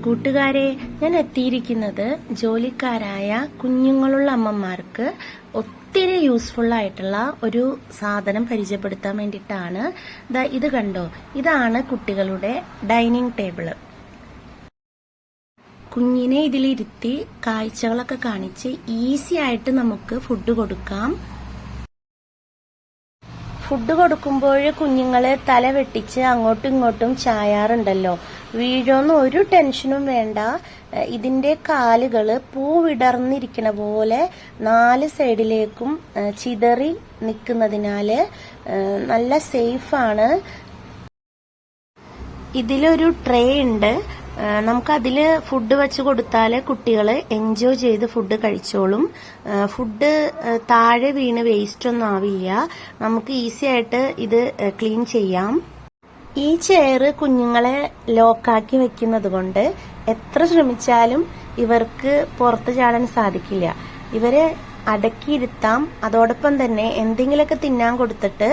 കൂട്ടുകാരെ, ഞാൻ എത്തിയിരിക്കുന്നത് ജോലിക്കാരായ കുഞ്ഞുങ്ങളുള്ള അമ്മമാർക്ക് ഒത്തിരി യൂസ്ഫുൾ ആയിട്ടുള്ള ഒരു സാധനം പരിചയപ്പെടുത്താൻ വേണ്ടിയിട്ടാണ്. ഇത് കണ്ടോ, ഇതാണ് കുട്ടികളുടെ ഡൈനിങ് ടേബിള്. കുഞ്ഞിനെ ഇതിലിരുത്തി കാഴ്ചകളൊക്കെ കാണിച്ച് ഈസി ആയിട്ട് നമുക്ക് ഫുഡ് കൊടുക്കാം. ഫുഡ് കൊടുക്കുമ്പോൾ കുഞ്ഞുങ്ങളെ തല വെട്ടിച്ച് അങ്ങോട്ടും ഇങ്ങോട്ടും ചായാറുണ്ടല്ലോ. വീഴോന്ന് ഒരു ടെൻഷനും വേണ്ട. ഇതിന്റെ കാലുകള് പൂവിടർന്നിരിക്കണ പോലെ 4 സൈഡിലേക്കും ചിതറി നിൽക്കുന്നതിനാല് നല്ല സേഫാണ്. ഇതിലൊരു ട്രേ ഉണ്ട്. നമുക്കതില് ഫുഡ് വെച്ച് കൊടുത്താൽ കുട്ടികൾ എൻജോയ് ചെയ്ത് ഫുഡ് കഴിച്ചോളും. ഫുഡ് താഴെ വീണ് വേസ്റ്റ് ഒന്നും ആവില്ല. നമുക്ക് ഈസി ആയിട്ട് ഇത് ക്ലീൻ ചെയ്യാം. ഈ ചെയർ കുഞ്ഞുങ്ങളെ ലോക്കാക്കി വെക്കുന്നത് കൊണ്ട് എത്ര ശ്രമിച്ചാലും ഇവർക്ക് പുറത്ത് ചാടാൻ സാധിക്കില്ല. ഇവരെ അടക്കിയിരുത്താം. അതോടൊപ്പം തന്നെ എന്തെങ്കിലുമൊക്കെ തിന്നാൻ കൊടുത്തിട്ട്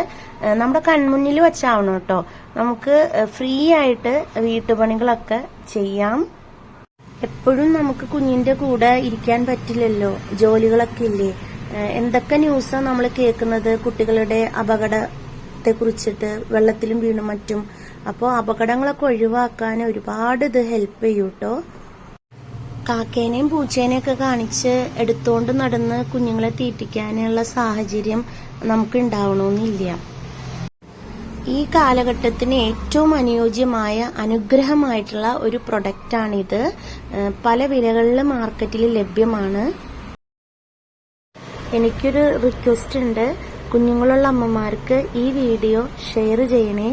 നമ്മുടെ കൺമുന്നിൽ വെച്ചാവണം കേട്ടോ. നമുക്ക് ഫ്രീ ആയിട്ട് വീട്ടുപണികളൊക്കെ ചെയ്യാം. എപ്പോഴും നമുക്ക് കുഞ്ഞിന്റെ കൂടെ ഇരിക്കാൻ പറ്റില്ലല്ലോ, ജോലികളൊക്കെ ഇല്ലേ. എന്തൊക്കെ ന്യൂസാണ് നമ്മൾ കേൾക്കുന്നത് കുട്ടികളുടെ അപകടത്തെ കുറിച്ചിട്ട്, വെള്ളത്തിലും വീണും മറ്റും. അപ്പോൾ അപകടങ്ങളൊക്കെ ഒഴിവാക്കാൻ ഒരുപാട് ഇത് ഹെൽപ്പ് ചെയ്യും കേട്ടോ. കാക്കേനെയും പൂച്ചേനെയൊക്കെ കാണിച്ച് എടുത്തോണ്ട് നടന്ന് കുഞ്ഞുങ്ങളെ തീറ്റിക്കാനുള്ള സാഹചര്യം നമുക്ക് ഉണ്ടാവണമെന്നില്ല. ഈ കാലഘട്ടത്തിന് ഏറ്റവും അനുയോജ്യമായ അനുഗ്രഹമായിട്ടുള്ള ഒരു പ്രൊഡക്റ്റാണിത്. പല വിലകളിൽ മാർക്കറ്റിൽ ലഭ്യമാണ്. എനിക്കൊരു റിക്വസ്റ്റ് ഉണ്ട്, കുഞ്ഞുങ്ങളുള്ള അമ്മമാർക്ക് ഈ വീഡിയോ ഷെയർ ചെയ്യണേ.